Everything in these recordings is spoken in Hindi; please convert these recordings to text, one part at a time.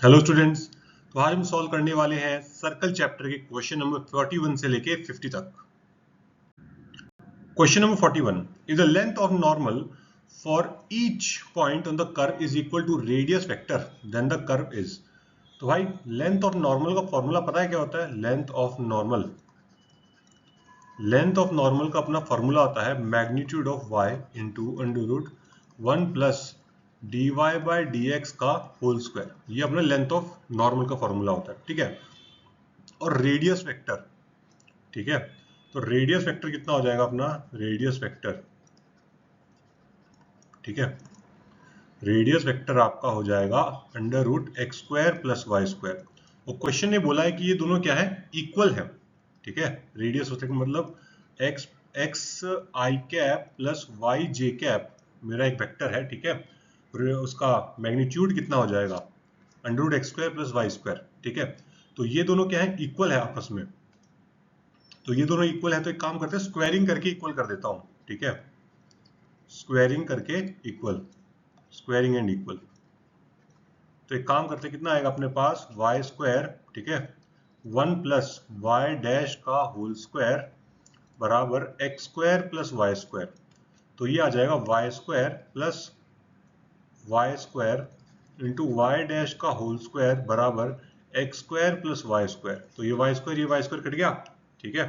Hello students. तो आज हम सॉल्व करने वाले हैं सर्कल चैप्टर के क्वेश्चन नंबर 41 से लेके 50 तक। Question number 41, if the length of normal for each point on the curve is equal to radius vector then the curve is. तो भाई लेंथ ऑफ नॉर्मल का फॉर्मूला पता है क्या होता है? लेंथ ऑफ नॉर्मल का अपना फॉर्मूला होता है magnitude of y into under root 1 plus dy by D X का होल स्क्वायर। ये अपना लेंथ ऑफ नॉर्मल का फॉर्मूला होता है, ठीक है। और रेडियस वेक्टर, ठीक है। तो रेडियस वेक्टर कितना हो जाएगा अपना? रेडियस वेक्टर, ठीक है। रेडियस वेक्टर आपका हो जाएगा under root X square plus Y square. और क्वेश्चन ने बोला है कि ये दोनों क्या है? इक्वल है, ठीक है। रेडियस वेक्टर मतलब एक्स एक्स आई कैप प्लस वाई जे कैप मेरा एक वेक्टर है, ठीक है। उसका मैग्नीट्यूड कितना हो जाएगा? Under root X square plus Y square, ठीक है। तो ये दोनों क्या है? इक्वल है आपस में। तो ये दोनों इक्वल है तो एक काम करते हैं, स्क्वायरिंग करके इक्वल कर देता हूं, ठीक है। स्क्वायरिंग करके इक्वल, स्क्वायरिंग एंड इक्वल। तो एक काम करते हैं, कितना आएगा अपने पास? वाई स्क्वायर, ठीक है, 1 प्लस वाई डैश का होल स्क्वायर बराबर X square plus Y square. तो ये आ जाएगा Y square plus Y square into Y dash का होल स्क्वायर बराबर X square plus Y square. तो ये वाई स्क्वायर कट गया, ठीक है।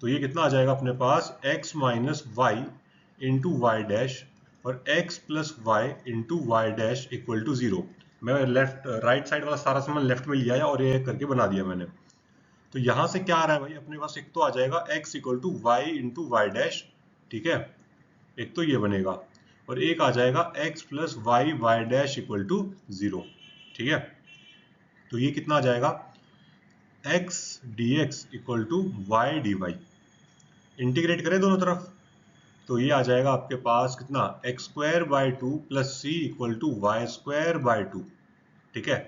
तो ये कितना आ जाएगा अपने पास? x minus Y into Y dash और x plus Y into Y dash equal to 0। मैं राइट साइड वाला सारा सामान लेफ्ट में लिया है और ये करके बना दिया मैंने। तो यहां से क्या आ रहा है भाई अपने पास? एक तो आ जाएगा x equal to Y into Y dash, ठीक है, एक तो ये बनेगा, और एक आ जाएगा x plus Y Y dash equal to 0, ठीक है। तो ये कितना आ जाएगा? x dx equal to Y D Y. Integrate करें दोनों तरफ तो ये आ जाएगा आपके पास कितना? X square by two plus C equal to Y square by two, ठीक है।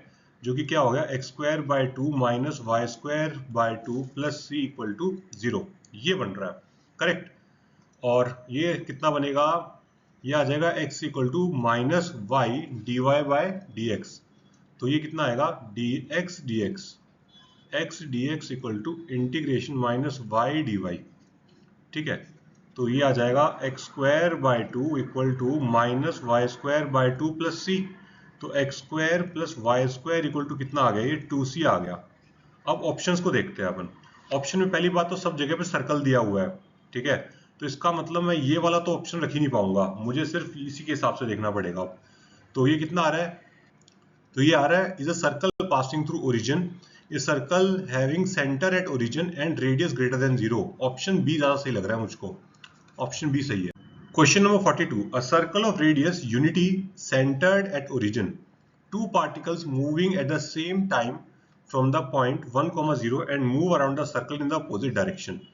जो कि क्या हो गया? X square by two minus Y square by two plus C equal to 0। ये बन रहा है, करेक्ट। और ये कितना बनेगा? ये आ जाएगा x equal to minus y D y by D x. तो ये कितना आएगा? D x x d x equal to integration minus y D y, ठीक है। तो ये आ जाएगा x square by two equal to minus Y square by two plus c. तो x square plus Y square equal to कितना आ गया? ये 2c आ गया। अब ऑप्शंस को देखते हैं अपन। ऑप्शन में पहली बात तो सब जगह पे सर्कल दिया हुआ है, ठीक है। तो इसका मतलब मैं ये वाला तो ऑप्शन रख ही नहीं पाऊंगा, मुझे सिर्फ इसी के हिसाब से देखना पड़ेगा। तो ये कितना आ रहा है? तो ये आ रहा है is a circle passing through origin, a circle having centre at origin and radius greater than 0। Option B ज्यादा सही लग रहा है मुझको, ऑप्शन बी सही है। Question number 42, a circle of radius unity centred at origin, two particles moving at the same time from the point 1, 0 and move around the circle in the opposite direction.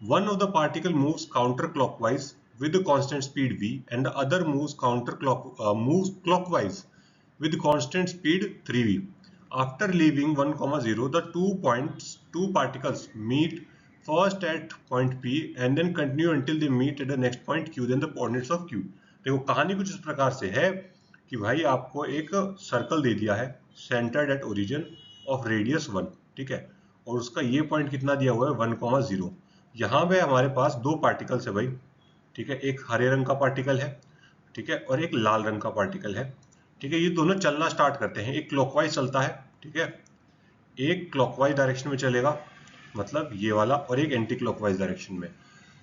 One of the particle moves counterclockwise with the constant speed v and the other moves clockwise with constant speed 3v. After leaving 1, 0, the two particles meet first at point P and then continue until they meet at the next point Q, then the coordinates of Q. देखो कहानी कुछ इस प्रकार से है कि भाई आपको एक सर्कल दे दिया है centred at origin of radius 1, ठीक है, और उसका ये पॉइंट कितना दिया हुआ है? 1, 0। यहाँ पे हमारे पास दो पार्टिकल्स है भाई, ठीक है। एक हरे रंग का पार्टिकल है, ठीक है, और एक लाल रंग का पार्टिकल है, ठीक है। ये दोनों चलना स्टार्ट करते हैं, एक क्लॉकवाइज चलता है, ठीक है, एक क्लॉकवाइज डायरेक्शन में चलेगा मतलब ये वाला, और एक एंटी क्लॉकवाइज डायरेक्शन में।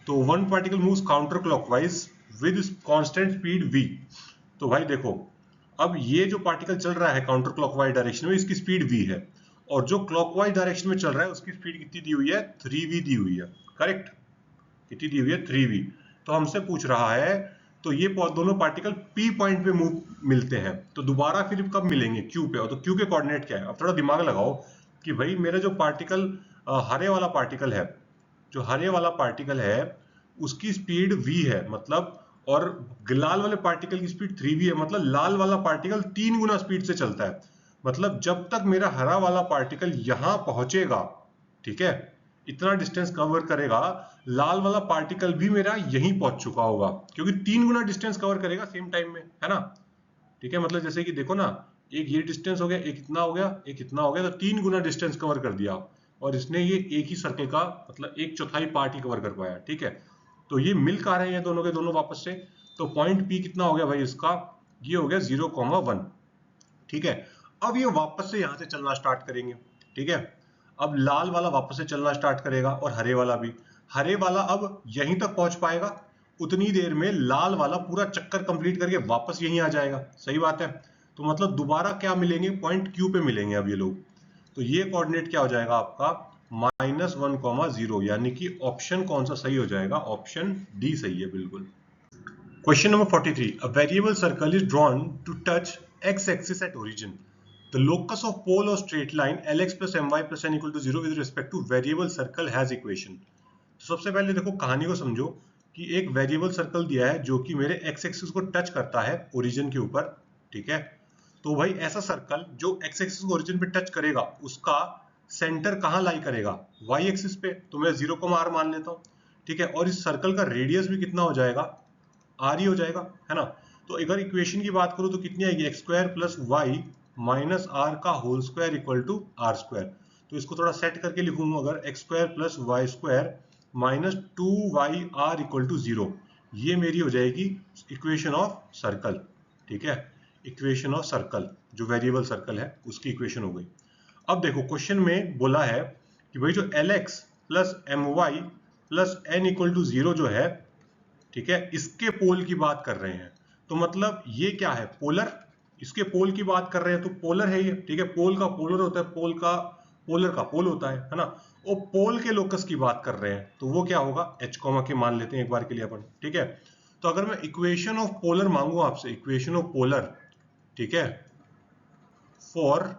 तो one particle moves counter clockwise with constant speed v। तो भाई देखो, अब ये जो पार्टिकल चल रहा है काउंटर क्लॉकवाइज डायरेक्शन में, इसकी स्पीड v है, और जो क्लॉकवाइज डायरेक्शन में चल रहा है उसकी स्पीड कितनी दी हुई है? 3v दी हुई है, करेक्ट। कितनी दी हुई है? 3v। तो हमसे पूछ रहा है, तो ये दोनों पार्टिकल p पॉइंट पे मूव मिलते हैं, तो दोबारा फिर कब मिलेंगे? q पे। और तो q के कोऑर्डिनेट क्या है? अब थोड़ा दिमाग लगाओ कि भाई मेरा जो पार्टिकल हरे वाला पार्टिकल है, जो हरे वाला पार्टिकल है उसकी स्पीड v है मतलब, और लाल वाले पार्टिकल की स्पीड 3v है मतलब लाल वाला पार्टिकल 3 गुना स्पीड से चलता है। मतलब जब तक मेरा हरा वाला पार्टिकल यहां पहुंचेगा, ठीक है, इतना डिस्टेंस कवर करेगा, लाल वाला पार्टिकल भी मेरा यहीं पहुंच चुका होगा, क्योंकि 3 गुना डिस्टेंस कवर करेगा सेम टाइम में, है ना, ठीक है। मतलब जैसे कि देखो ना, एक ये डिस्टेंस हो गया, एक इतना हो गया, एक इतना हो गया, तो 3 गुना डिस्टेंस कवर कर दिया। और इसने ये एक ही सर्कल का मतलब 1/4 पार्ट ही कवर कर पाया। ठीक है, तो ये मिल कहाँ रहे हैं दोनों के दोनों वापस से, तो पॉइंट P कितना हो गया भाई इसका, ये हो गया 0,1। ठीक है, अब ये वापस से यहाँ से चलना स्टार्ट करेंगे। ठीक है, अब लाल वाला वापस से चलना स्टार्ट करेगा और हरे वाला भी। हरे वाला अब यहीं तक पहुंच पाएगा, उतनी देर में लाल वाला पूरा चक्कर कंप्लीट करके वापस यहीं आ जाएगा। सही बात है, तो मतलब दोबारा क्या मिलेंगे, पॉइंट Q पे मिलेंगे अब ये लोग। तो ये कोऑर्डिनेट क्या हो जाएगा आपका -1,0, यानी कि ऑप्शन कौन सा सही हो जाएगा, ऑप्शन डी सही है बिल्कुल। Question number 43. A variable circle is drawn to touch x-axis at origin. The locus of pole or straight line Lx plus My plus n equal to 0 with respect to variable circle has equation. तो सबसे पहले देखो कहानी को समझो कि एक वेरिएबल सर्कल दिया है जो कि मेरे एक्स एक्सिस को टच करता है ओरिजिन के ऊपर। ठीक है, तो भाई ऐसा सर्कल जो एक्स एक्सिस को ओरिजिन पे टच करेगा उसका सेंटर कहाँ लाई करेगा, वाई एक्सिस पे, तो मैं 0,r मान लेता हूँ। ठीक है, और इस सर्कल का रेडियस भी कितना हो जाएगा, आर ही हो जाएगा, है ना। तो अगर इक्वेशन की बात करूं तो कितनी आएगी, x square plus y minus r का whole square equal to r square. तो इसको थोड़ा सेट करके लिखूंगा, अगर x square plus Y square minus 2yr equal to 0, ये मेरी हो जाएगी इक्वेशन ऑफ सर्कल। ठीक है, इक्वेशन ऑफ सर्कल जो वेरिएबल सर्कल है उसकी इक्वेशन हो गई। अब देखो क्वेश्चन में बोला है कि भाई जो Lx plus My plus n equal to 0 जो है, ठीक है, इसके पोल की बात कर रहे हैं। तो मतलब ये क्या है, पोलर, इसके पोल की बात कर रहे हैं तो पोलर है ये। ठीक है, पोल का पोलर होता है, पोलर का पोल होता है ना। वो पोल के लोकस की बात कर रहे हैं तो वो क्या होगा, h के मान लेते हैं एक बार के लिए अपन। ठीक है, तो अगर मैं इक्वेशन ऑफ पोलर मांगू आपसे, इक्वेशन ऑफ पोलर, ठीक है, फॉर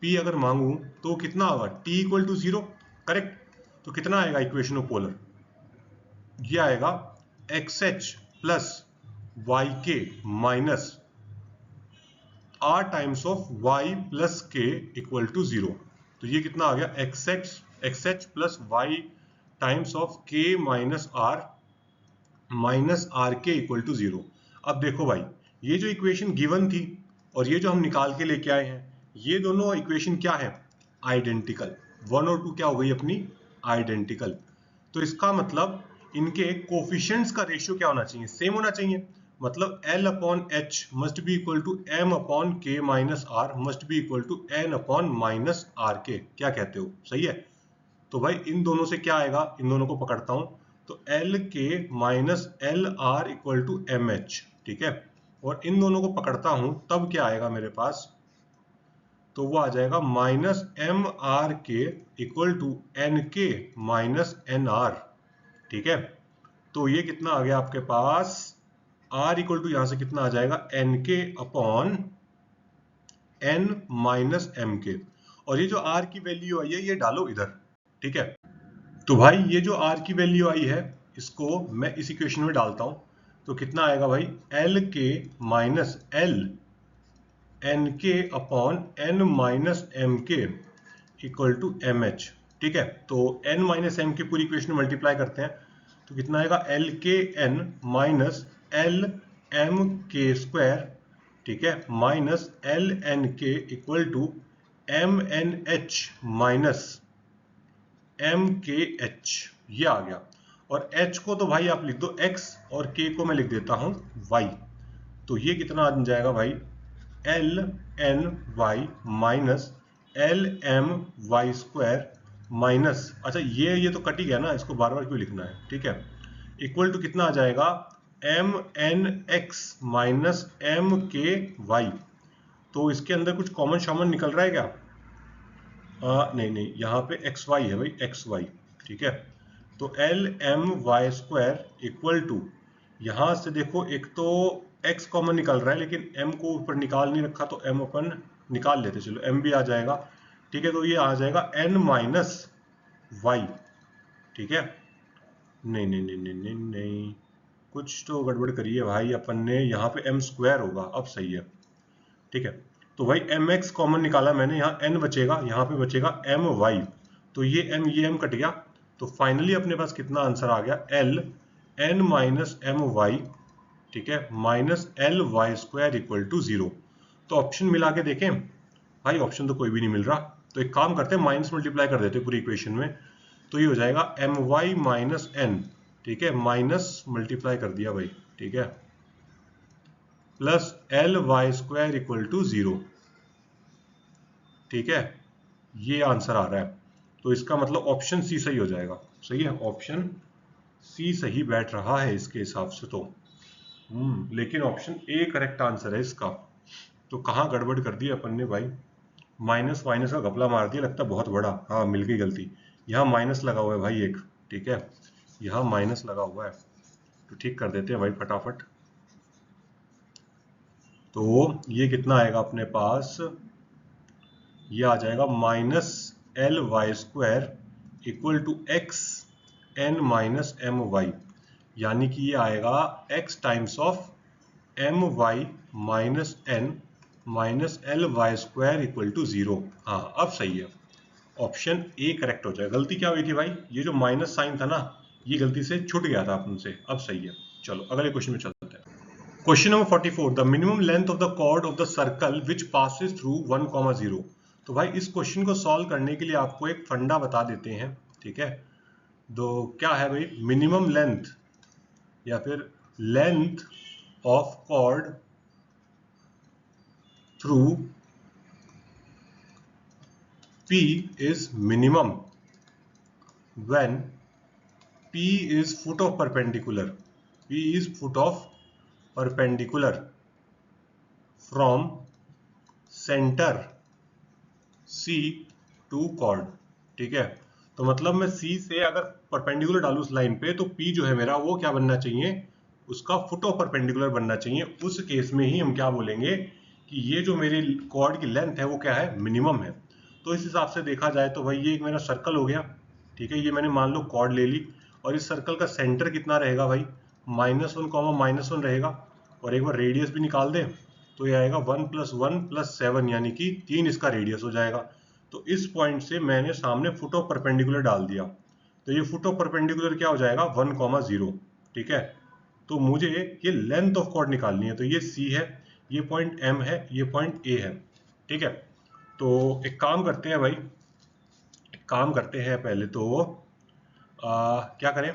P अगर मांगू तो कितना होगा, t इक्वल टू 0, करेक्ट। तो कितना आएगा इक्वेशन ऑफ पोलर, ये आएगा XH plus YK minus R times of Y plus K equal to 0। तो ये कितना आ गया, XH plus Y times of K minus R minus RK equal to 0। अब देखो भाई, ये जो इक्वेशन गिवन थी और ये जो हम निकाल के लेके आए हैं, ये दोनों इक्वेशन क्या है, आइडेंटिकल। 1 और 2 क्या हो गई अपनी, आइडेंटिकल। तो इसका मतलब इनके कोफिशिएंट्स का रेशियो क्या होना चाहिए, सेम होना चाहिए। मतलब L upon H must be equal to M upon K minus R must be equal to N upon minus RK। क्या कहते हो, सही है। तो भाई इन दोनों से क्या आएगा, इन दोनों को पकड़ता हूं तो LK minus LR equal to MH। ठीक है, और इन दोनों को पकड़ता हूं तब क्या आएगा मेरे पास, तो वो आ जाएगा minus MRK equal to NK minus NR। ठीक है, तो ये कितना आ गया आपके पास, R इक्वल टू यहां से कितना आ जाएगा, NK upon N minus MK। और ये जो R की वैल्यू आई है ये डालो इधर। ठीक है, तो भाई ये जो R की वैल्यू आई है इसको मैं इस इक्वेशन में डालता हूं तो कितना आएगा भाई, LK minus L NK upon N minus MK equal to MH। ठीक है, तो N माइनस M की पूरी इक्वेशन मल्टीप्लाई करते हैं तो कितना आएगा, LKN माइनस LMK स्क्वायर, ठीक है, minus LNK equal to MNH minus MKH। ये आ गया, और H को तो भाई आप लिख दो X और K को मैं लिख देता हूं Y। तो ये कितना आ जाएगा भाई, LNY minus LMY square minus, अच्छा ये तो कट ही गया ना, इसको बार बार क्यों लिखना है। ठीक है, इक्वल टू कितना आ जाएगा, MNX माइनस MKY। तो इसके अंदर कुछ कॉमन शॉमन निकल रहा है क्या, नहीं, यहाँ पे XY है भाई, XY। ठीक है, तो LMY स्क्वायर इक्वल टू, यहां से देखो एक तो x कॉमन निकल रहा है लेकिन m को ऊपर निकाल नहीं रखा तो m अपन निकाल लेते, चलो m भी आ जाएगा। ठीक है, तो ये आ जाएगा n माइनस y। ठीक है, नहीं, कुछ तो गड़बड़ करी है भाई अपन ने, यहाँ पे m स्क्वायर होगा, अब सही है। ठीक है, तो भाई mx कॉमन निकाला मैंने, यहाँ n बचेगा, यहाँ पे बचेगा my। तो ये m कट गया, तो फाइनली अपने पास कितना आंसर आ गया, L n माइनस my ठीक है, minus L Y square equal to 0। तो ऑप्शन मिला के देखें भाई, ऑप्शन तो कोई भी नहीं मिल रहा, तो एक काम करते हैं माइनस मल्टीप्लाई कर देते हैं पूरी इक्वेशन में, तो ये हो जाएगा एम वाई माइनस एन, ठीक है, माइनस मल्टीप्लाई कर दिया भाई, ठीक है, plus L Y square equal to 0, ठीक है, ये आंसर आ रहा है। तो इसका मतलब ऑप्शन सी सही हो जाएगा। सही है, ऑप्शन सी सही बैठ रहा है इसके हिसाब से तो। लेकिन ऑप्शन ए करेक्ट आंसर है इसका। तो कहाँ गड़बड़ कर दी अपन ने भाई, माइनस माइनस का घपला मार दिया, लगता है बहुत बड़ा। हाँ, मिल गई गलती, यहाँ माइनस लगा हुआ है भाई एक, ठीक है, यहाँ माइनस लगा हुआ है, तो ठीक कर देते हैं भाई फटाफट। तो ये कितना आएगा अपने पास, ये आ जाएगा minus L Y square equal to X N minus M Y, यानी कि ये आएगा x times of M Y minus N minus L Y square equal to 0। हाँ, अब सही है, ऑप्शन ए करेक्ट हो जाएगा। गलती क्या हुई थी भाई, ये जो माइनस साइन था ना, ये गलती से छूट गया था अपन से, अब सही है। चलो अगले क्वेश्चन में चलते हैं। Question number 44, the minimum length of the chord of the circle which passes through 1,0। तो भाई इस क्वेश्चन को सॉल्व करने के लिए आपको एक फंडा बता देते हैं, ठीक है। तो क्या है भाई, मिनिमम लेंथ या फिर length of cord through P is minimum when P is foot of perpendicular. P is foot of perpendicular from center C to chord, ठीक है। तो मतलब मैं C से अगर परपेंडिकुलर डालूं उस लाइन पे, तो P जो है मेरा वो क्या बनना चाहिए, उसका फुट ऑफ परपेंडिकुलर बनना चाहिए। उस केस में ही हम क्या बोलेंगे कि ये जो मेरी कॉर्ड की लेंथ है वो क्या है, मिनिमम है। तो इस हिसाब से देखा जाए तो भाई ये एक मेरा सर्कल हो गया, ठीक है, ये मैंने मान लो कॉर्ड ले ली, और इस सर्कल का सेंटर कितना रहेगा भाई, -1, -1 रहेगा, और एक बार रेडियस भी निकाल दें तो ये आएगा 1 + 1 + 7, यानी कि 3 इसका रेडियस हो जाएगा। तो इस पॉइंट से मैंने सामने फुट ऑफ परपेंडिकुलर डाल दिया, तो ये फुट ऑफ परपेंडिकुलर क्या हो जाएगा, 1,0, ठीक है। तो मुझे ये लेंथ ऑफ कॉर्ड निकालनी है, तो ये C है, ये पॉइंट M है, ये पॉइंट A है, ठीक है। तो एक काम करते हैं भाई, एक काम करते हैं पहले तो क्या करें,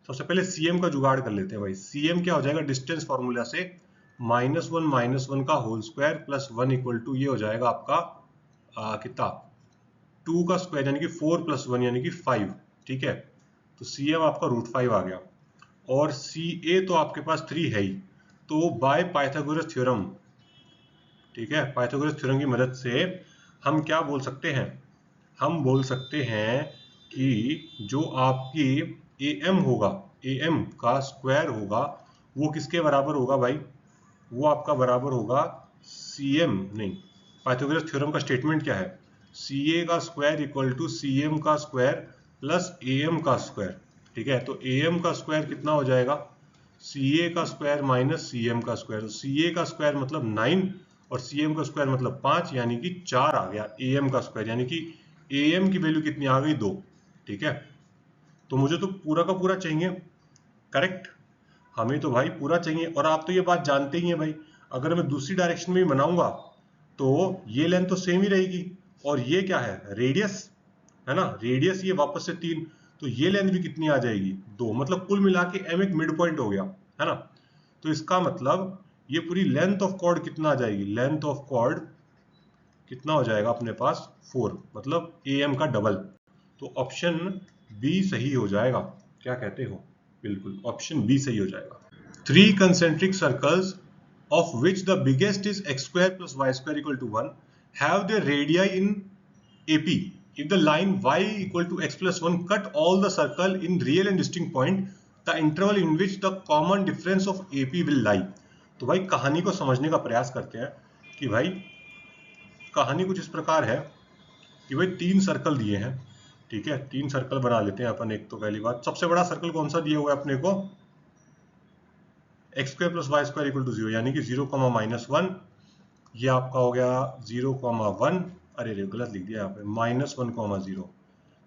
सबसे पहले CM का जुगाड़ कर लेते हैं भाई। CM क्या हो जाएगा, डिस्टेंस फॉर्मूला से -1 का whole square plus 1 equal to ये हो जाएगा आपका कितना, 2 का स्क्वायर यानी कि 4 + 1 यानी कि 5, ठीक है। तो CM आपका √5 आ गया, और CA तो आपके पास 3 है ही, तो बाय पाइथागोरस थ्योरम, ठीक है, पाइथागोरस थ्योरम की मदद से हम क्या बोल सकते हैं, हम बोल सकते हैं कि जो आपकी AM होगा, AM का स्क्वायर होगा, वो किसके बराबर होगा भाई, वो आपका बराबर होगा CM, नहीं, पाइथागोरस थ्योरम का स्टेटमेंट क्या है, CA का स्क्वायर इक्वल टू CM का स्क्वायर प्लस AM का स्क्वायर, ठीक है। तो AM का स्क्वायर कितना हो जाएगा, CA का स्क्वायर माइनस CM का स्क्वायर, तो CA का स्क्वायर मतलब 9 और CM का स्क्वायर मतलब 5, यानी कि 4 आ गया AM का स्क्वायर, यानी कि AM की वैल्यू कितनी आ गई, 2, ठीक है। तो मुझे तो पूरा का पूरा चाहिए, करेक्ट, हमें तो भाई पूरा चाहिए। और आप तो ये बात जानते ही हैं भाई, अगर मैं दूसरी डायरेक्शन में भी बनाऊंगा तो ये लेंथ तो सेम ही रहेगी, और ये क्या है, रेडियस है ना, रेडियस ये वापस से 3, तो ये लेंथ भी कितनी आ जाएगी, 2, मतलब कुल मिला के M एक मिड पॉइंट हो गया, है ना। तो इसका मतलब ये पूरी लेंथ ऑफ कॉर्ड कितना आ जाएगी, लेंथ ऑफ कॉर्ड कितना हो जाएगा अपने पास, 4, मतलब AM का डबल। तो ऑप्शन बी सही हो जाएगा, क्या कहते हो, बिल्कुल ऑप्शन बी सही हो जाएगा। 3 concentric circles of which the biggest is x² + y² = 1 have their radii in AP. If the line y = x + 1 cut all the circle in real and distinct point, the interval in which the common difference of AP will lie. तो भाई कहानी को समझने का प्रयास करते हैं कि भाई कहानी कुछ इस प्रकार है कि भाई 3 सर्कल दिए हैं, ठीक है, 3 सर्कल बना लेते हैं अपन। एक तो पहली बात, सबसे बड़ा सर्कल कौन सा दिया हुआ है अपने को, x² + y² = 0, यानी कि 0, -1, ये आपका हो गया 0, 1, अरे रे गलत लिख दिया यहाँ पे, -1, 0,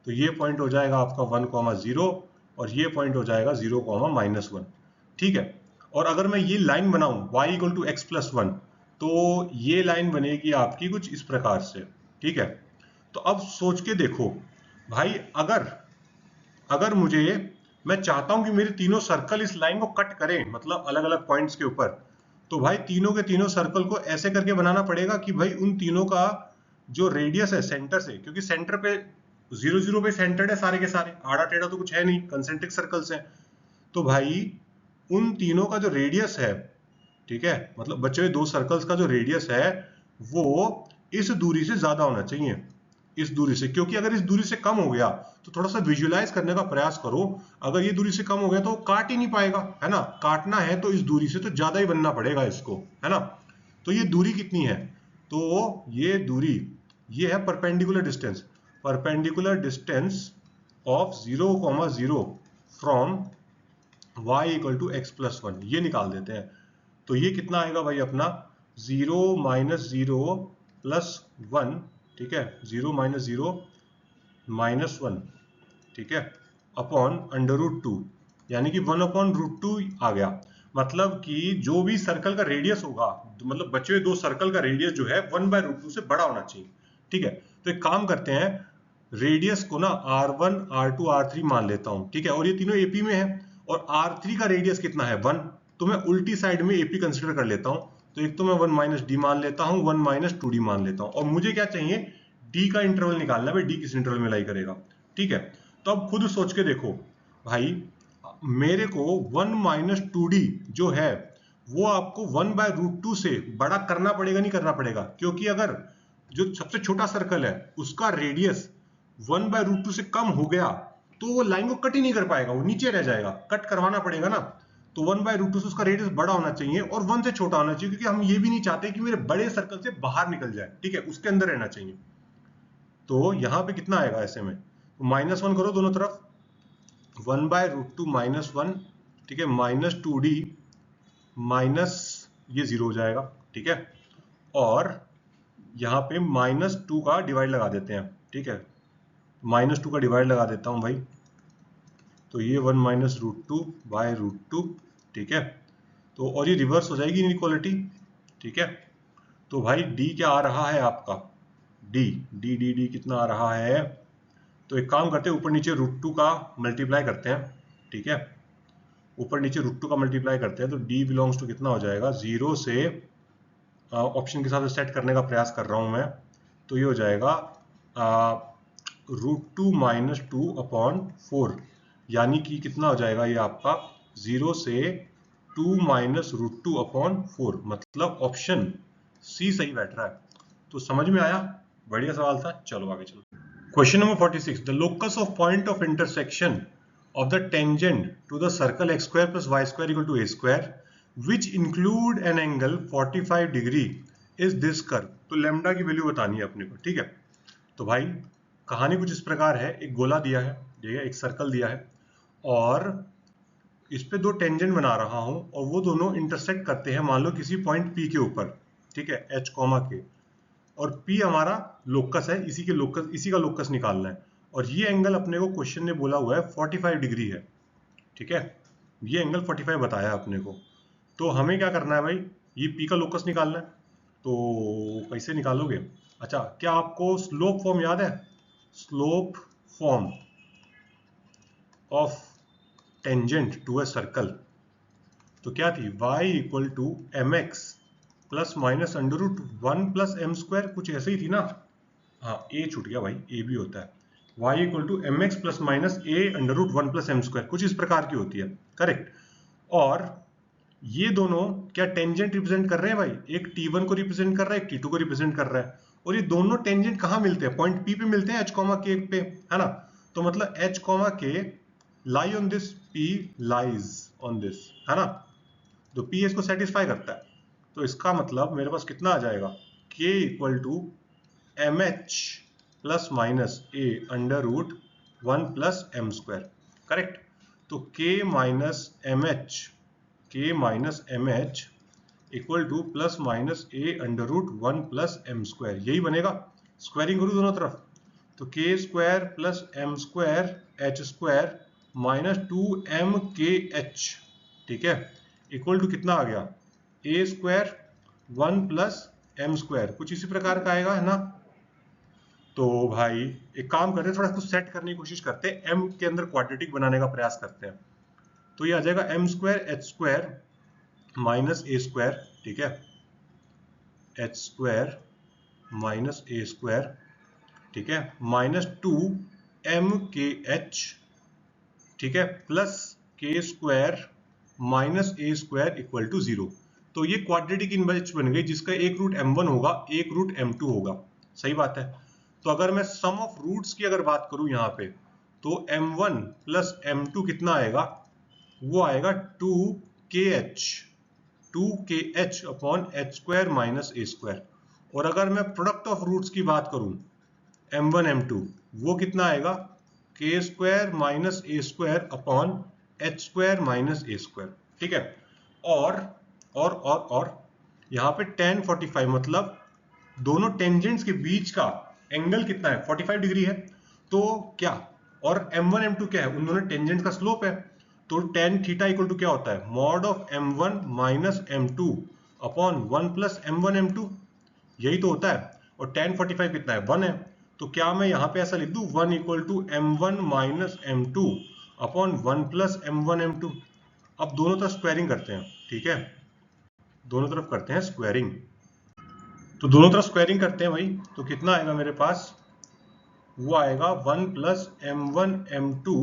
तो ये पॉइंट हो जाएगा आपका 1, 0, और ये पॉइंट हो जाएगा 0, -1, ठीक है। और अगर मैं ये लाइन बनाऊं y equal to X plus one, तो ये लाइन बनेगी आपकी कुछ इस प्रकार से, ठीक है। तो अब सोच के देखो भाई, अगर मैं चाहता हूं कि मेरे तीनों सर्कल इस लाइन को कट करें, मतलब अलग अलग पॉइंट्स के ऊपर, तो भाई तीनों के तीनों सर्कल को ऐसे करके बनाना पड़ेगा कि भाई उन तीनों का जो रेडियस है सेंटर से, क्योंकि सेंटर पे 0 0 पे सेंटर्ड है सारे के सारे, आड़ा टेढ़ा तो कुछ है नहीं, कंसेंट्रिक सर्कल्स हैं, तो भाई उन तीनों का जो रेडियस है, ठीक है, मतलब बचे हुए दो सर्कल्स का जो रेडियस है वो इस दूरी से ज्यादा होना चाहिए, इस दूरी से, क्योंकि अगर इस दूरी से कम हो गया तो थोड़ा सा विजुअलाइज करने का प्रयास करो, अगर ये दूरी से कम हो गया तो काट ही नहीं पाएगा, है ना, काटना है तो इस दूरी से तो ज्यादा ही बनना पड़ेगा इसको, है ना। तो ये दूरी कितनी है, तो ये दूरी, ये है perpendicular distance of 0,0 from y equal to X plus one, ये निकाल देते हैं। तो ये कितना आएगा भाई अपना 0 माइनस 0 प्लस वन, ठीक है, 0 माइनस 0 माइनस वन, ठीक है, अपॉन अंडर रूट टू, यानी कि 1 अपॉन रूट टू आ गया। मतलब कि जो भी सर्कल का रेडियस होगा, मतलब बचे हुए दो सर्कल का रेडियस जो है 1 बाय रूट टू से बड़ा होना चाहिए, ठीक है। तो एक काम करते हैं, रेडियस को ना R1 R2 R3 मान लेता हूं, ठीक है, और ये तीनों एपी में है, और R3 का रेडियस कितना है 1, तो मैं उल्टी साइड में एपी कंसिडर कर लेता हूं। तो एक तो मैं 1 माइनस डी मान लेता हूं, 1 माइनस 2d मान लेता हूं, और मुझे क्या चाहिए, डी का इंटरवल निकालना है भाई, डी किस इंटरवल में लाई करेगा, ठीक है। तो अब खुद सोच के देखो भाई, मेरे को 1 माइनस 2d जो है वो आपको 1 बाय रूट टू से बड़ा करना पड़ेगा, नहीं करना पड़ेगा, क्योंकि अगर जो सबसे छोटा सर्कल है उसका रेडियस 1 बाय रूट टू से कम हो गया तो वो लाइन को कट ही नहीं कर पाएगा, वो नीचे रह जाएगा, कट करवाना पड़ेगा ना। तो 1 बाय रूट टू से उसका रेडियस बड़ा होना चाहिए और 1 से छोटा होना चाहिए, क्योंकि हम ये भी नहीं चाहते कि मेरे बड़े सर्कल से बाहर निकल जाए, ठीक है, उसके अंदर रहना चाहिए। तो यहाँ पे कितना आएगा ऐसे में, तो -1 करो दोनों तरफ, 1 by root two minus one, ठीक है, माइनस 2d माइनस ये 0 हो जाएगा, ठीक है, और यहाँ पे -2 का डिवाइड लगा देते हैं, ठीक है, -2 का डिवाइड लगा देता हूँ भाई, तो ये 1 minus root two by root two, ठीक है। तो और ये रिवर्स हो जाएगी इनइक्वालिटी, ठीक है। तो भाई d क्या आ रहा है आपका, d कितना आ रहा है, तो एक काम करते हैं, ऊपर नीचे रूट टू का मल्टीप्लाई करते हैं, ठीक है, ऊपर नीचे रूट टू का मल्टीप्लाई करते हैं, तो d बिलोंग्स टू कितना हो जाएगा, 0 से ऑप्शन के साथ सेट करने का प्रयास कर रहा हूं मैं, तो ये हो जाएगा रूट टू माइनस 2 अपॉन 4, यानी कि कितना हो जाएगा ये आपका 0 से 2 माइनस रूट टू अपॉन 4, मतलब ऑप्शन सी सही बैठ रहा है। तो समझ में आया, बढ़िया सवाल था, चलो आगे चलो। Question number 46, the locus of point of intersection of the tangent to the circle x square plus y square equal to a square which include an angle 45 degree is this curve। तो लैम्डा की वैल्यू बतानी है अपने को, ठीक है। तो भाई कहानी कुछ इस प्रकार है, एक गोला दिया है, ठीक है, एक सर्कल दिया है, और इस पे दो टेंजेंट बना रहा हूं, और वो दोनों इंटरसेक्ट करते हैं मान लो किसी पॉइंट P के ऊपर, ठीक है, H कॉमा के, और P हमारा लोकस है, इसी का लोकस निकालना है, और ये एंगल अपने को क्वेश्चन ने बोला हुआ है 45 डिग्री है, ठीक है, ये एंगल 45 बताया अपने को। तो हमें क्या करना है भाई, ये P का लोकस निकालना है, तो कैसे निकालोगे, अच्छा क्या आपको स्लोप फॉर्म याद है, slope form of tangent to a circle, तो क्या थी, y equal to mx plus minus under root 1 plus M square, कुछ ऐसे ही थी ना, हाँ a छूट गया भाई, a भी होता है, y equal to M X plus minus A under root 1 plus M square, कुछ इस प्रकार की होती है, करेक्ट। और ये दोनों क्या टेंजेंट रिप्रेजेंट कर रहे हैं भाई, एक T1 को रिप्रेजेंट कर रहा है, एक T2 को रिप्रेजेंट कर रहा है, और ये दोनों टेंजेंट कहाँ मिलते हैं, पॉइंट P पे मिलते हैं, H कॉमा K पे, है ना। तो मतलब H comma K lie on this, P lies on this, है ना, तो P इसको सेटिस्फाई करता है। तो इसका मतलब मेरे पास कितना आ जाएगा, K equal to m h plus minus A under root 1 plus M square, correct. तो K minus m h equal to plus minus A under root 1 plus M square, यही बनेगा, स्क्वायरिंग करूँ दोनों तरफ, तो K square plus M square h square minus 2 m k h, ठीक है, इक्वल टू कितना आ गया, a square 1 plus M square, कुछ इसी प्रकार का आएगा, है ना। तो भाई एक काम करते हैं, थोड़ा कुछ सेट करने की कोशिश करते हैं, एम के अंदर क्वाड्रेटिक बनाने का प्रयास करते हैं। तो ये आ जाएगा m square h square minus ए स्क्वायर, ठीक है, एच स्क्वायर माइनस ए स्क्वायर, ठीक है, माइनस 2 एम के एच, ठीक है, plus K square minus A square equal to 0। तो ये क्वाड्रेटिक इनवर्स बन गई जिसका एक रूट m1 होगा, एक रूट m2 होगा। सही बात है। तो अगर मैं सम ऑफ रूट्स की अगर बात करूं यहाँ पे, तो m1 प्लस m2 कितना आएगा, वो आएगा 2kh, 2kh upon H square minus ए स्क्वायर। और अगर मैं प्रोडक्ट ऑफ रूट्स की बात करूं m1 m2, वो कितना आएगा, के स्क्वायर माइनस ए square upon H square minus ए स्क्वायर, ठीक है। और यहाँ पे tan 45 मतलब दोनों टेंजेंट्स के बीच का एंगल कितना है, 45 डिग्री है। तो क्या, और m1 m2 क्या है, उन दोनों टेंजेंट का स्लोप है। तो tan थीटा इक्वल टू क्या होता है, mod of m1 minus m2 upon 1 plus m1 m2, यही तो होता है। और tan 45 कितना है, 1 है। तो क्या मैं यहाँ पे ऐसा लिख दूं, 1 equal to m1 minus m2 upon 1 plus m1 m2। अब दोनों तरफ स्क्वायरिंग करते हैं, ठीक है, दोनों तरफ करते हैं स्क्वायरिंग। तो दोनों तरफ स्क्वायरिंग करते हैं भाई, तो कितना आएगा मेरे पास, वो आएगा 1 प्लस m1 m2,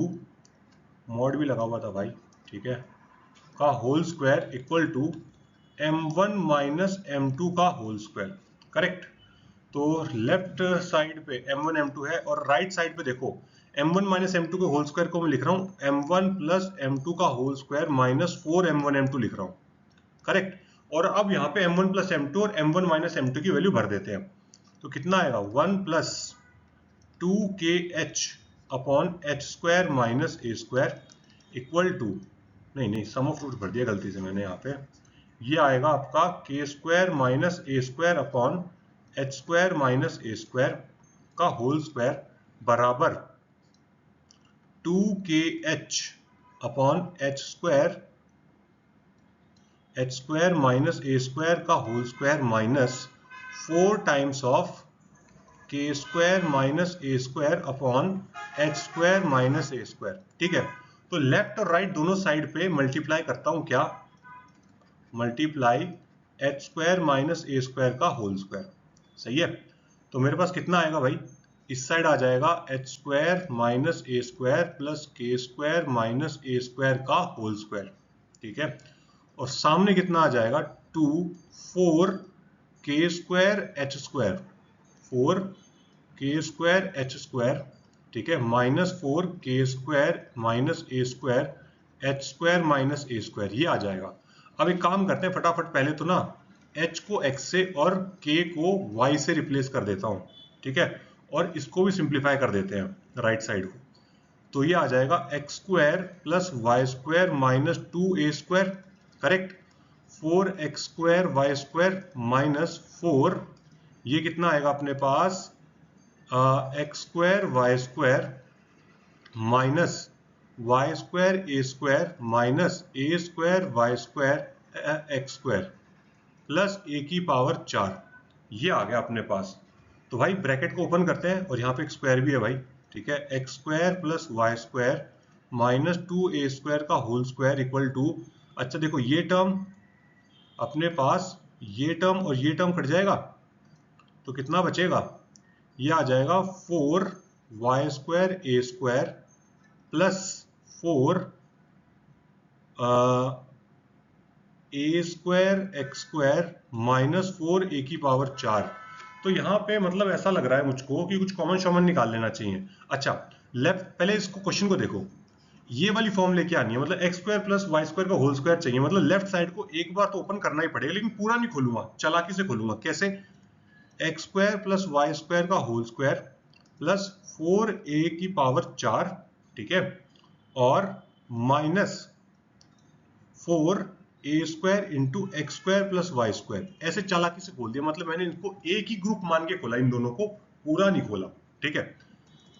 मॉड भी लगा हुआ था भाई, ठीक है, का whole square equal to m1 minus m2 का होल स्क्वायर, करेक्ट। तो लेफ्ट साइड पे m1 m2 है, और राइट साइड पे देखो m1 माइनस m2 के होल स्क्वायर को मैं लिख रहा हूँ m1 प्लस m2 का whole square minus 4m1 m2 लिख रहा हूँ, करेक्ट। और अब यहाँ पे m1 प्लस m2 और m1 माइनस m2 की वैल्यू भर देते हैं। तो कितना आएगा, 1 plus 2kh upon H square minus A square equal to, नहीं सम ऑफ रूट भर दिया गलती से मैंने यहाँ पे, ये आएगा आपका के स्क्वायर माइनस ए square upon H square minus ए स्क्वायर का होल स्क्वायर बराबर 2kh upon H square minus ए स्क्वायर का whole square minus 4 times of k square minus A square upon H square minus A square, ठीक है। तो लेफ्ट और राइट दोनों साइड पे मल्टीप्लाई करता हूं, क्या, मल्टीप्लाई एच स्क्वायर माइनस ए स्क्वायर का होल स्क्वायर, सही है। तो मेरे पास कितना आएगा भाई, इस साइड आ जाएगा एच स्क्वायर माइनस ए square plus K square minus ए स्क्वायर का होल स्क्वायर, ठीक है। और सामने कितना आ जाएगा, 4 के स्क्वायर एच स्क्वायर, 4 के स्क्वायर एच स्क्वायर, ठीक है, माइनस 4 के स्क्वायर माइनस ए स्क्वायर एच स्क्वायर माइनस ए स्क्वायर, ये आ जाएगा। अब एक काम करते हैं फटाफट, पहले तो ना h को x से और k को y से रिप्लेस कर देता हूं, ठीक है, और इसको भी सिंप्लीफाई कर देते हैं राइट साइड को। तो ये आ जाएगा x square plus Y square minus 2a square, correct, 4x square y square minus 4, ये कितना आएगा अपने पास, x square y square minus Y square a square minus A square y square x square plus a की पावर 4, ये आ गया अपने पास। तो भाई ब्रैकेट को ओपन करते हैं, और यहाँ पे एक स्क्वायर भी है भाई, ठीक है, X square plus Y square minus 2a square का होल स्क्वायर इक्वल टू, अच्छा देखो ये टर्म अपने पास, ये टर्म और ये टर्म कट जाएगा, तो कितना बचेगा, ये आ जाएगा 4y square a square plus 4 a square x square minus 4a की पावर 4। तो यहाँ पे मतलब ऐसा लग रहा है मुझको कि कुछ कॉमन शॉमन निकाल लेना चाहिए। अच्छा लेफ्ट, पहले इसको क्वेश्चन को देखो, ये वाली फॉर्म लेके आनी है, मतलब X square plus Y square का होल स्क्वायर चाहिए, मतलब लेफ्ट साइड को एक बार तो ओपन करना ही पड़ेगा, लेकिन पूरा नहीं खोलूंगा, चालाकी से खोलूंगा। कैसे, X square plus Y square का होल स्क्वायर प्लस 4a की पावर 4, ठीक है, और minus 4a square into X square plus Y square, ऐसे चालाकी से खोल दिया, मतलब मैंने इनको एक ही ग्रुप मान के खोला, इन दोनों को पूरा नहीं खोला, ठीक है।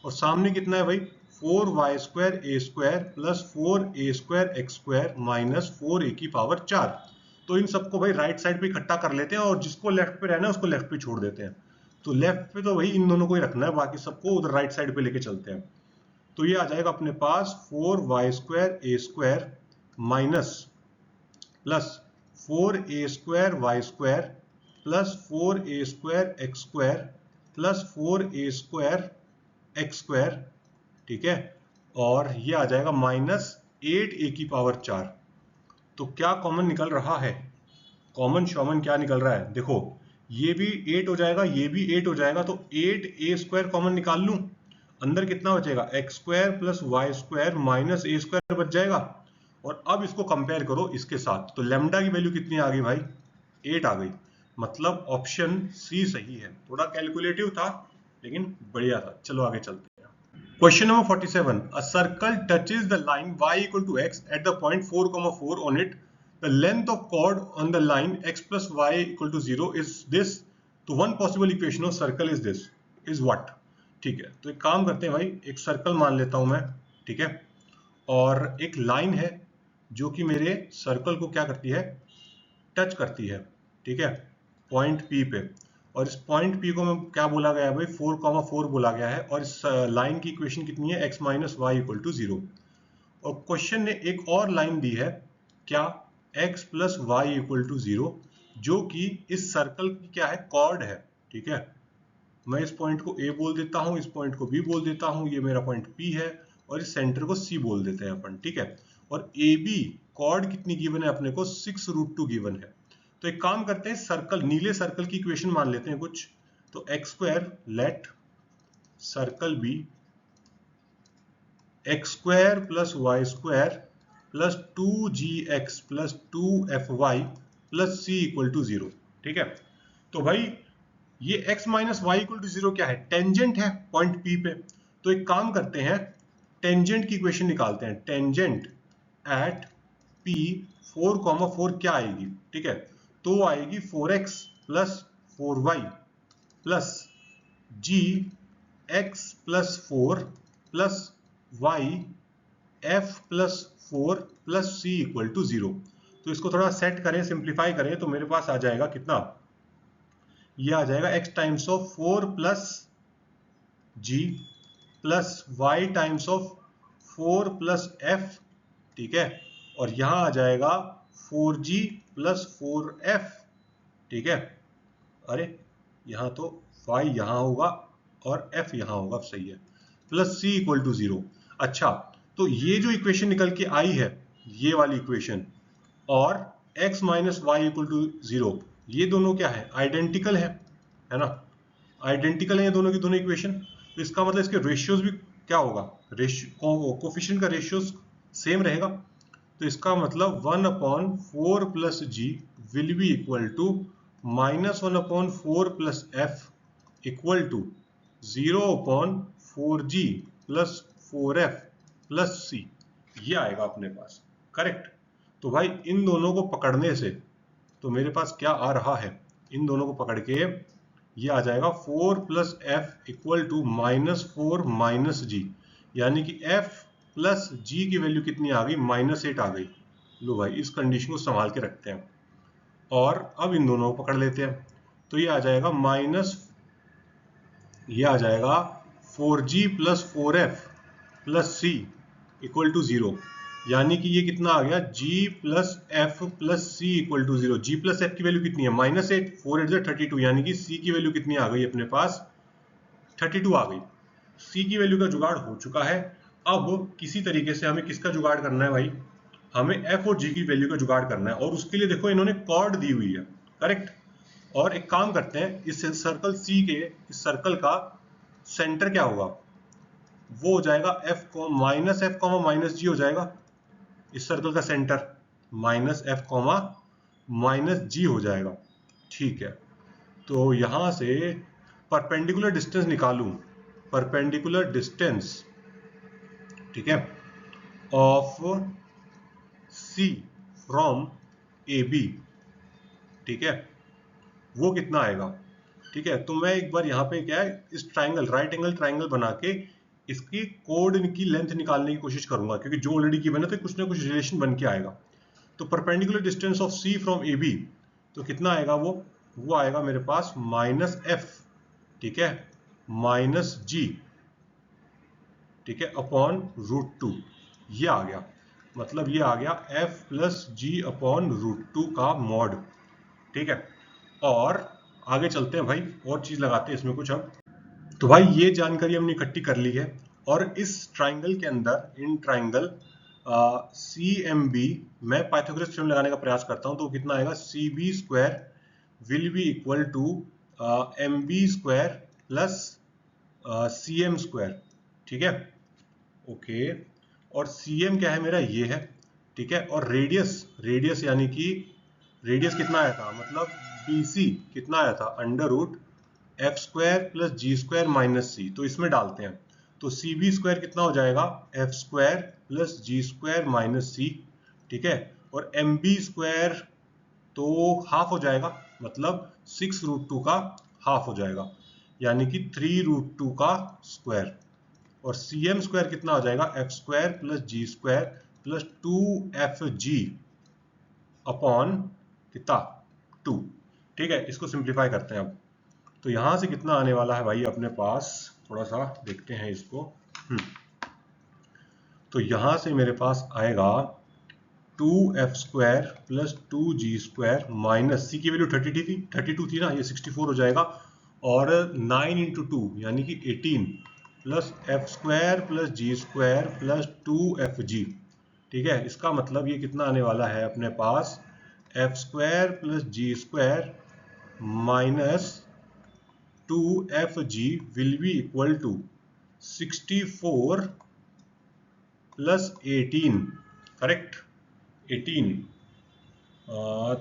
और सामने कितना है भाई, 4y² plus 4a² minus 4a की पावर 4। तो इन सबको भाई राइट साइड पे इकट्ठा कर लेते हैं और जिसको लेफ्ट पे रहना है उसको लेफ्ट पे छोड़ देते हैं। तो लेफ्ट पे तो भाई इन दोनों को ही रखना है, बाकी सबको उधर राइट साइड पे लेके चलते हैं। तो ये आ जाएगा अपने पास 4y²a² minus plus 4a²y² plus 4a²x² plus 4a²x², ठीक है। और ये आ जाएगा माइनस 8a की पावर 4। तो क्या कॉमन निकल रहा है? कॉमन शॉमन क्या निकल रहा है? देखो ये भी 8 हो जाएगा, ये भी 8 हो जाएगा, तो 8a² कॉमन निकाल लूं। अंदर कितना बचेगा? x² plus y² minus a² बच जाएगा। और अब इसको कंपेयर करो इसके साथ, तो लैम्डा की वैल्यू कितनी आ गई भाई? 8 आ गई। मतलब ऑप्शन सी सही है। थोड़ा कैलकुलेटिव था लेकिन बढ़िया था। चलो आगे चलते हैं। Question number 47, a circle touches the line y equal to x at the point 4,4 on it, the length of chord on the line x plus y equal to 0 is this. तो one possible equation of circle is this, is what? ठीक है, तो एक काम करते हैं भाई, एक सर्कल मान लेता हूं मैं, ठीक है, और एक लाइन है जो कि मेरे सर्कल को क्या करती है? टच करती है, ठीक है, पॉइंट P पे। और इस पॉइंट P को मैं क्या बोला गया है भाई? 4,4 बोला गया है। और इस लाइन की इक्वेशन कितनी है? x minus Y equal to 0। और क्वेश्चन ने एक और लाइन दी है, क्या? x plus Y equal to 0, जो कि इस सर्कल की क्या है? कॉर्ड है, ठीक है। मैं इस पॉइंट को A बोल देता हूं, इस पॉइंट को B बोल देता हूं, ये मेरा पॉइंट P है, और इस सेंटर को C बोल देते हैं अपन, ठीक है। और AB कॉर्ड कितनी गिवन है अपने को? 6√2 गिवन है। तो एक काम करते हैं, सर्कल, नीले सर्कल की इक्वेशन मान लेते हैं कुछ। तो x² let circle be x² plus y² plus 2gx plus 2fy plus c equal to 0, ठीक है। तो भाई ये x minus Y equal to 0 क्या है? टेंजेंट है पॉइंट P पे। तो एक काम करते हैं, टेंजेंट की इक्वेशन निकालते हैं। टेंजेंट एट P 4,4 क्या आएगी? ठीक है, तो आएगी 4x plus 4y plus G x plus 4 plus y f plus 4 plus c equal to 0। तो इसको थोड़ा सेट करें, सिंप्लीफाई करें, तो मेरे पास आ जाएगा कितना? ये आ जाएगा x times of 4 plus g plus y times of 4 plus f, ठीक है। और यहां आ जाएगा 4g प्लस 4f, ठीक है। अरे यहां तो y यहां होगा और f यहां होगा, सही है, प्लस c इक्वल टू 0। अच्छा, तो ये जो इक्वेशन निकल के आई है, ये वाली इक्वेशन, और x minus Y equal to 0, ये दोनों क्या है? आइडेंटिकल है ना? आइडेंटिकल है ये दोनों की दोनों इक्वेशन। तो इसका मतलब इसके रेशियोज भी क्या होगा? कोफिशिएंट का रेशियोज सेम रहेगा। तो इसका मतलब 1/4 plus G will be equal to -1/4 plus F equal to 0/4g plus 4f plus c। ये आएगा अपने पास, करेक्ट। तो भाई इन दोनों को पकड़ने से तो मेरे पास क्या आ रहा है? इन दोनों को पकड़ के ये आ जाएगा 4 plus F equal to -4 minus g, यानी कि f प्लस जी की वैल्यू कितनी आ गई? -8 आ गई। लो भाई, इस कंडीशन को संभाल के रखते हैं और अब इन दोनों को पकड़ लेते हैं। तो ये आ जाएगा ये आ जाएगा 4g plus 4f plus c equal to 0, यानी कि ये कितना आ गया? g plus f plus c equal to 0। g plus f की वैल्यू कितनी है? -8, 4 8 32, यानी कि c की वैल्यू कितनी आ गई अपने पास? 32 आ गई। c की वैल्यू का जुगाड़ हो चुका है। अब किसी तरीके से हमें किसका जुगाड़ करना है भाई? हमें f और g की वैल्यू का जुगाड़ करना है, और उसके लिए देखो इन्होंने कॉर्ड दी हुई है, करेक्ट। और एक काम करते हैं, इस सर्कल C के, इस सर्कल का सेंटर क्या होगा? वो हो जाएगा f minus f comma minus g हो जाएगा। इस सर्कल का centre minus f comma minus g हो जाएगा, ठीक है। तो यहां से परपेंडिकुलर डिस्टेंस निकालूं, परपेंडिकुलर डिस्टेंस, ठीक है, ऑफ C फ्रॉम AB, ठीक है, वो कितना आएगा? ठीक है, तो मैं एक बार यहाँ पे क्या है, इस ट्राइंगल, राइट एंगल ट्राइंगल बना के इसकी कोड की लेंथ निकालने की कोशिश करूंगा, क्योंकि जो ऑलरेडी गिवन है तो कुछ ना कुछ रिलेशन बन के आएगा। तो perpendicular distance of C from A B, तो कितना आएगा वो आएगा मेरे पास माइनस एफ, ठीक है, माइनस जी, ठीक है, अपॉन √2। ये आ गया, मतलब ये आ गया एफ प्लस जी अपॉन √2 का मॉड, ठीक है। और आगे चलते हैं भाई, और चीज लगाते हैं इसमें कुछ अब। तो भाई ये जानकारी हमने इकट्ठी कर ली है, और इस ट्राइंगल के अंदर, इन ट्राइंगल सी एम बी, मैं पाइथागोरस थ्योरम लगाने का प्रयास करता हूं, तो कितना आएगा, C B square will be equal to M B square plus C M square, ठीक है, ओके। और सी एम क्या है मेरा, ये है, ठीक है। और रेडियस यानी कि रेडियस कितना आया था, मतलब बी सी कितना आया था, under root f square plus g square minus c, तो इसमें डालते हैं, तो सी बी स्क्वायर कितना हो जाएगा, F square plus g square minus सी, ठीक है। और एम बी स्क्वायर तो हाफ हो जाएगा, मतलब 6√2 का हाफ हो जाएगा, यानी कि 3√2 का स्क्वायर। और सी एम स्क्वायर कितना हो जाएगा, F square plus g square plus 2fg upon कितना 2, ठीक है। इसको सिंप्लीफाई करते हैं अब, तो यहां से कितना आने वाला है भाई अपने पास, थोड़ा सा देखते हैं इसको। तो यहां से मेरे पास आएगा 2f square plus 2g square minus c की वैल्यू 32 थी ना, ये 64 हो जाएगा, और 9 इंटू 2 यानी कि 18 plus F square plus g square plus 2fg, ठीक है। इसका मतलब ये कितना आने वाला है अपने पास, f square plus g square minus 2fg will be equal to 64 प्लस 18, करेक्ट, 18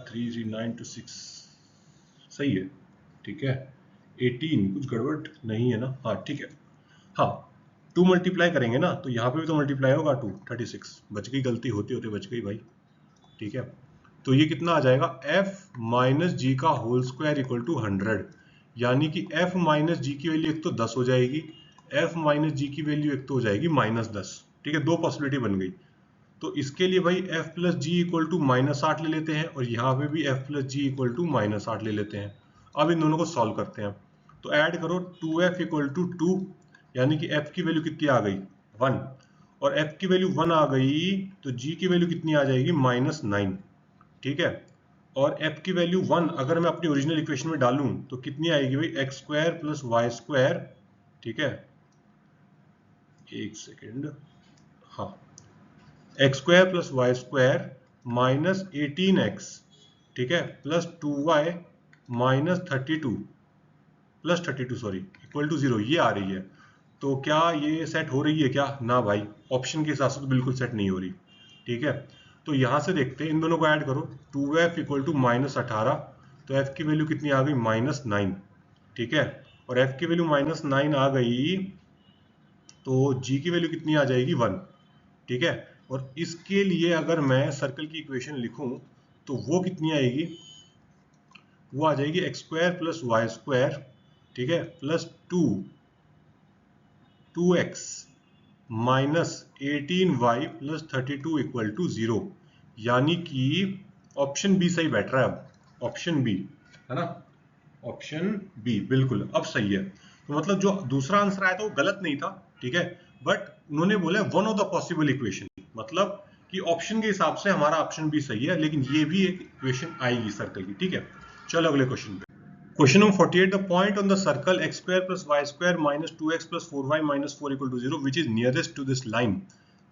33926 सही है, ठीक है। 18 कुछ गड़बड़ नहीं है ना, हाँ ठीक है, हाँ 2 मल्टीप्लाई करेंगे ना, तो यहाँ पे भी तो मल्टीप्लाई होगा 2, 36 बच गई, गलती होते होते बच गई भाई, ठीक है। तो ये कितना आ जाएगा, f माइनस जी का होल स्क्वायर इक्वल टू 100, यानी कि f माइनस जी की वैल्यू एक तो 10 हो जाएगी, f माइनस जी की वैल्यू एक तो हो जाएगी -10, ठीक है, दो पॉसिबिलिटी बन गई। तो इसके लिए भाई f plus G equal to -8 ले लेते हैं, और यहाँ पे भी f plus G equal to -8 ले लेते हैं। अब इन दोनों को सॉल्व करते हैं, तो ऐड करो 2f इक्वल टू 2, यानी कि f की वैल्यू कितनी आ गई, 1, और f की वैल्यू 1 आ गई, तो g की वैल्यू कितनी आ जाएगी, -9, ठीक है। और f की वैल्यू 1 अगर मैं अपनी ओरिजिनल इक्वेशन में डालूं तो कितनी आएगी भाई, X square plus Y square, ठीक है, एक सेकेंड, हाँ, X square plus Y square minus 18x, ठीक है, plus 2y minus 32 sorry equal to 0, ये आ रही है। तो क्या ये सेट हो रही है क्या, ना भाई, ऑप्शन के हिसाब से तो बिल्कुल सेट नहीं हो रही, ठीक है। तो यहां से देखते हैं, इन दोनों को ऐड करो, 2f इक्वल टू -18, तो f की वैल्यू कितनी आ गई, -9, ठीक है। और f की वैल्यू -9 आ गई, तो g की वैल्यू कितनी आ जाएगी, 1, ठीक है। और इसके लिए अगर मैं सर्कल की इक्वेशन लिखूं तो वो कितनी आएगी, वो आ जाएगी X square plus Y square, ठीक है, plus 2x minus 18y plus 32 equal to 0, यानी कि ऑप्शन बी सही बैठ रहा है अब, ऑप्शन बी है ना, ऑप्शन बी बिल्कुल अब सही है। तो मतलब जो दूसरा आंसर आया था वो गलत नहीं था, ठीक है, बट उन्होंने बोला one of the possible equation, मतलब कि ऑप्शन के हिसाब से हमारा ऑप्शन बी सही है, लेकिन ये भी एक इक्वेशन आएगी सर्कल की, ठीक है। चलो अगले क्वेश्चन पे। Question number 48, the point on the circle x square plus Y square minus 2x plus 4y minus 4 equal to 0 which is nearest to this line.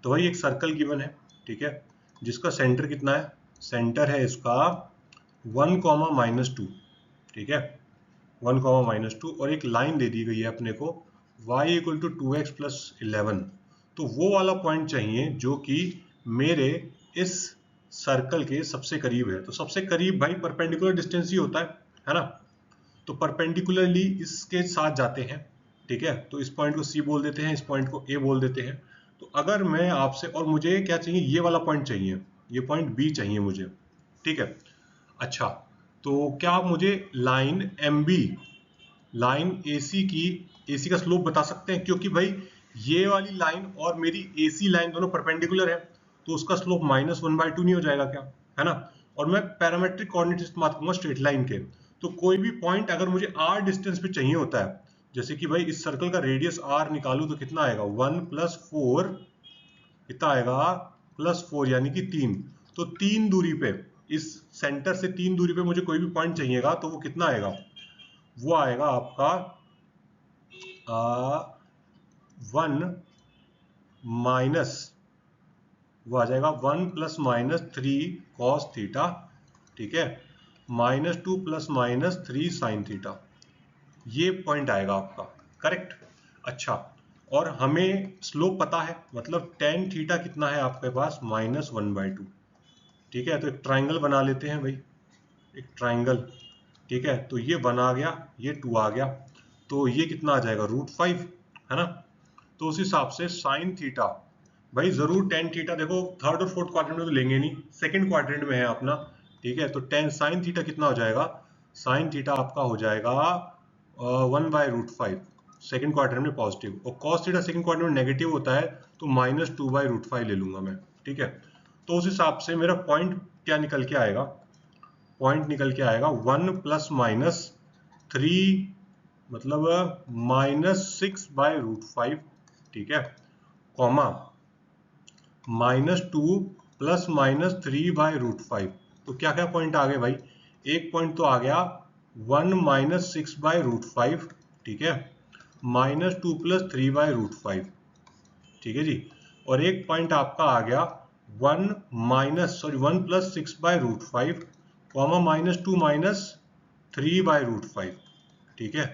तो भाई एक सर्कल गिवन है, ठीक है, जिसका सेंटर कितना है, सेंटर है इसका 1, -2, ठीक है, 1, -2, और एक लाइन दे दी गई है अपने को y equal to 2x plus 11। तो वो वाला पॉइंट चाहिए जो कि मेरे इस सर्कल के सबसे करीब है। तो सबसे करीब भाई परपेंडिकुलर डिस्टेंस ही होता है ना, तो परपेंडिकुलरली इसके साथ जाते हैं, ठीक है। तो इस पॉइंट को सी बोल देते हैं, इस पॉइंट को ए बोल देते हैं। तो अगर मैं आपसे, और मुझे क्या चाहिए, ये वाला पॉइंट चाहिए, ये पॉइंट बी चाहिए मुझे, ठीक है। अच्छा, तो क्या मुझे line M B, line AC की, एसी का स्लोप बता सकते हैं, क्योंकि भाई ये वाली लाइन और मेरी AC लाइन दोनों परपेंडिकुलर है, तो उसका स्लोप -1/2 नहीं हो जाएगा क्या, है ना। और मैं पैरामेट्रिक कोऑर्डिनेट इस्तेमाल करूंगा स्ट्रेट लाइन के। तो कोई भी पॉइंट अगर मुझे r डिस्टेंस पे चाहिए होता है, जैसे कि भाई इस सर्कल का रेडियस r निकालूं तो कितना आएगा 1 + 4, कितना आएगा +4 यानी कि 3। तो 3 दूरी पे, इस सेंटर से 3 दूरी पे मुझे कोई भी पॉइंट चाहिएगा तो वो कितना आएगा, वो आएगा आपका 1 माइनस, वो आ जाएगा 1 ± 3 cos थीटा, ठीक है, -2 ± 3 sin थीटा। ये पॉइंट आएगा आपका, करेक्ट। अच्छा, और हमें स्लोप पता है, मतलब tan थीटा कितना है आपके पास -1/2, ठीक है। तो एक ट्राइंगल बना लेते हैं भाई, एक ट्राइंगल, ठीक है। तो ये 1 आ गया, ये 2 आ गया, तो ये कितना आ जाएगा √5, है ना। तो उस हिसाब से साइन थीटा, भाई जरूर tan थीटा देखो थर्ड और फोर्थ क्वाड्रेंट में तो लेंगे नहीं, सेकंड क्वाड्रेंट में है अपना, ठीक है। तो tan साइन थीटा कितना हो जाएगा, साइन थीटा आपका हो जाएगा 1/√5, सेकंड क्वाड्रेंट में पॉजिटिव, और cos थीटा सेकंड क्वाड्रेंट में नेगेटिव होता है तो -2/√5 ले लूंगा मैं, ठीक है। तो उस हिसाब से मेरा पॉइंट क्या निकल के आएगा, पॉइंट निकल के आएगा 1 ± 3, मतलब -6/√5, ठीक है, कॉमा -2 ± 3/√5। तो क्या क्या पॉइंट आ गए भाई, एक पॉइंट तो आ गया 1 - 6/√5, ठीक है, -2 + 3/√5, ठीक है जी। और एक पॉइंट आपका आ गया 1 + 6/√5, -2 - 3/√5, ठीक है।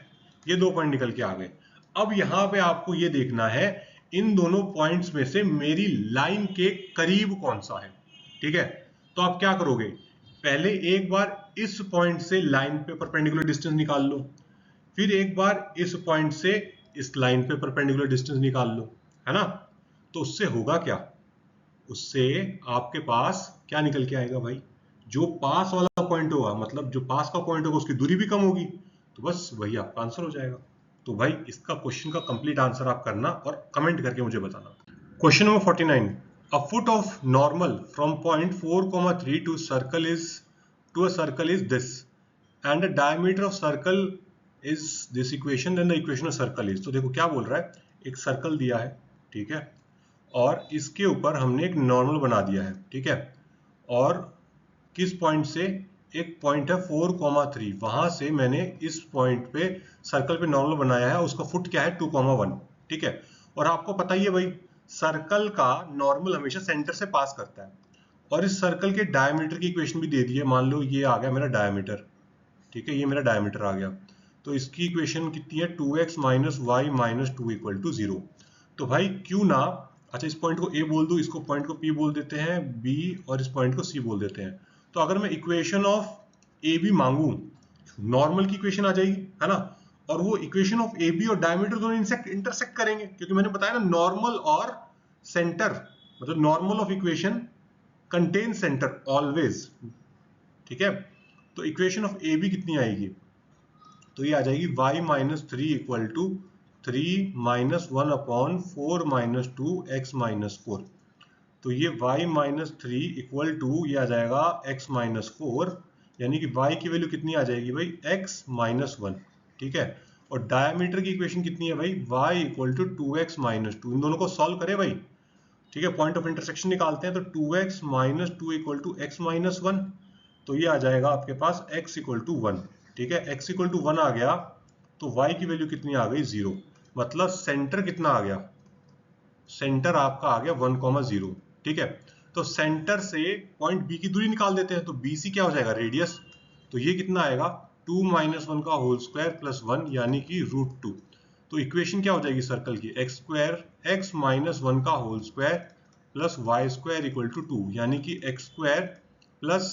ये दो पॉइंट निकल के आ गए। अब यहां पे आपको ये देखना है इन दोनों पॉइंट्स में से मेरी लाइन के करीब कौन सा है, ठीक है। तो आप क्या करोगे, पहले एक बार इस पॉइंट से लाइन पे परपेंडिकुलर डिस्टेंस निकाल लो, फिर एक बार इस पॉइंट से इस लाइन पे परपेंडिकुलर डिस्टेंस निकाल लो, है ना। तो उससे होगा क्या, उससे आपके पास क्या निकल के आएगा भाई, जो पास वाला पॉइंट होगा, मतलब जो पास का पॉइंट होगा उसकी दूरी भी कम होगी, तो बस वही आपका आंसर हो जाएगा। तो भाई इसका क्वेश्चन का कंप्लीट आंसर आप करना और कमेंट करके मुझे बताना। Question number 49, a foot of normal from point 4,3 to a circle is this and the diameter of circle is this equation, then the equation of circle is। तो देखो क्या बोल रहा है, एक सर्कल दिया है, ठीक है, और इसके ऊपर हमने एक नॉर्मल बना दिया है, ठीक है। और किस पॉइंट से, एक पॉइंट है 4,3, वहां से मैंने इस पॉइंट पे सर्कल पे नॉर्मल बनाया है, उसका फुट क्या है 2,1, ठीक है। और आपको पता ही है भाई सर्कल का नॉर्मल हमेशा सेंटर से पास करता है, और इस सर्कल के डायमीटर की इक्वेशन भी दे दी है, मान लो ये आ गया मेरा डायमीटर, ठीक है, ये मेरा डायमीटर आ गया। तो इसकी इक्वेशन कितनी है 2x - y - 2 = 0। तो भाई क्यों ना, अच्छा इस पॉइंट को A बोल दूं, इसको पॉइंट को P बोल देते हैं B, और इस पॉइंट को C बोल देते हैं। तो अगर मैं इक्वेशन ऑफ AB मांगू, नॉर्मल की इक्वेशन आ जाएगी, है ना। और वो इक्वेशन ऑफ AB और डायमीटर दोनों इंटरसेक्ट करेंगे, क्योंकि मैंने बताया ना नॉर्मल और सेंटर, मतलब normal of equation contain centre always, ठीक है। तो इक्वेशन ऑफ AB कितनी आएगी, तो ये आ जाएगी y - 3 = 3 - 1/4 - 2x - 4। तो ये y - 3 = ये आ जाएगा x - 4, यानी कि y की वैल्यू कितनी आ जाएगी भाई x - 1, ठीक है। और डायमीटर की इक्वेशन कितनी है भाई y = 2x - 2। इन दोनों को सॉल्व करें भाई, ठीक है, पॉइंट ऑफ इंटरसेक्शन निकालते हैं। तो 2x - 2 = x - 1, तो ये आ जाएगा आपके पास x = 1, ठीक है। x = 1 आ गया, तो y की वैल्यू कितनी आ गई 0, मतलब सेंटर कितना आ गया, सेंटर आपका आ गया 1,0, ठीक है। तो सेंटर से पॉइंट B की दूरी निकाल देते हैं, तो BC क्या हो जाएगा रेडियस, तो ये कितना आएगा 2 - 1 का होल स्क्वायर प्लस 1 यानी कि √2। तो इक्वेशन क्या हो जाएगी सर्कल की x - 1 का होल स्क्वायर प्लस y² = 2, यानी कि x² plus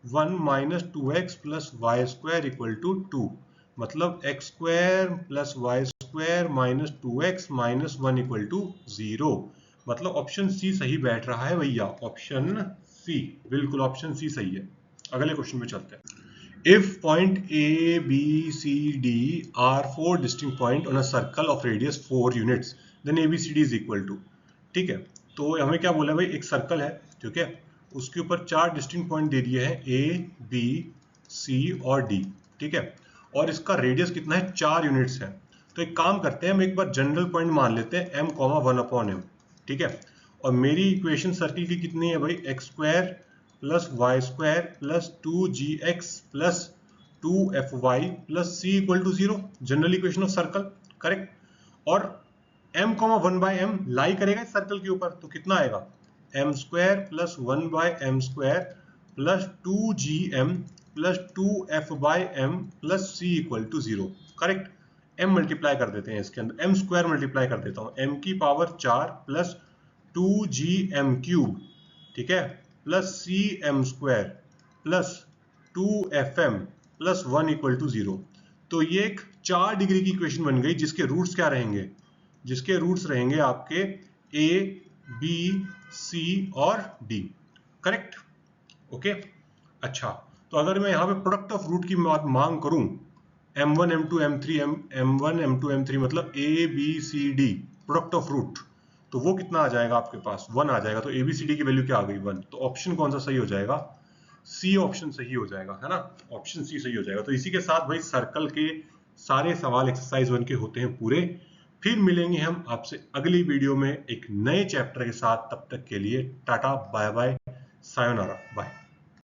1 - 2x plus y² = 2, मतलब x² plus y² minus 2x minus 1 = 0। मतलब ऑप्शन सी सही बैठ रहा है भैया, ऑप्शन सी, बिल्कुल ऑप्शन सी सही है। अगले क्वेश्चन में चलते हैं। If point A, B, C, D are 4 distinct points on a circle of radius 4 units then ABCD is equal to, ठीक है। तो हमें क्या बोला भाई, एक सर्कल है, ठीक है, उसके ऊपर 4 डिस्टिंक्ट पॉइंट दे दिए हैं A B C और D, ठीक है, और इसका रेडियस कितना है, 4 यूनिट्स है। तो एक काम करते हैं, हम एक बार जनरल पॉइंट मान लेते हैं m,1/m, ठीक है। और मेरी इक्वेशन सर्किल की कितनी है भाई, x² plus y² plus 2gx plus 2fy plus c equal to 0, general equation of circle, correct. और m,1/m लाई करेगा इस सर्कल के ऊपर, तो कितना आएगा, m² plus 1/m² plus 2gm plus 2f/m plus c equal to 0, correct. m multiply कर देते हैं इसके अंदर, m² मल्टीप्लाई कर देता हूं, m की पावर 4 प्लस 2gm³ ठीक है, plus cm² plus 2fm plus 1 equal to 0। तो ये एक 4 डिग्री की इक्वेशन बन गई, जिसके रूट्स क्या रहेंगे, जिसके रूट्स रहेंगे आपके A B C और D, करेक्ट, ओके। अच्छा, तो अगर मैं यहाँ पे प्रोडक्ट ऑफ रूट की मांग करूं, m1 m2 m3 m1 m2 m3 मतलब A B C D product of root, तो वो कितना आ जाएगा आपके पास, 1 आ जाएगा। तो ABCD की वैल्यू क्या आ गई, 1। तो ऑप्शन कौन सा सही हो जाएगा, सी ऑप्शन सही हो जाएगा, है ना, ऑप्शन सी सही हो जाएगा। तो इसी के साथ भाई सर्कल के सारे सवाल एक्सरसाइज 1 के होते हैं पूरे। फिर मिलेंगे हम आपसे अगली वीडियो में एक नए चैप्टर के साथ, तब तक के लिए tata bye bye sayonara bye.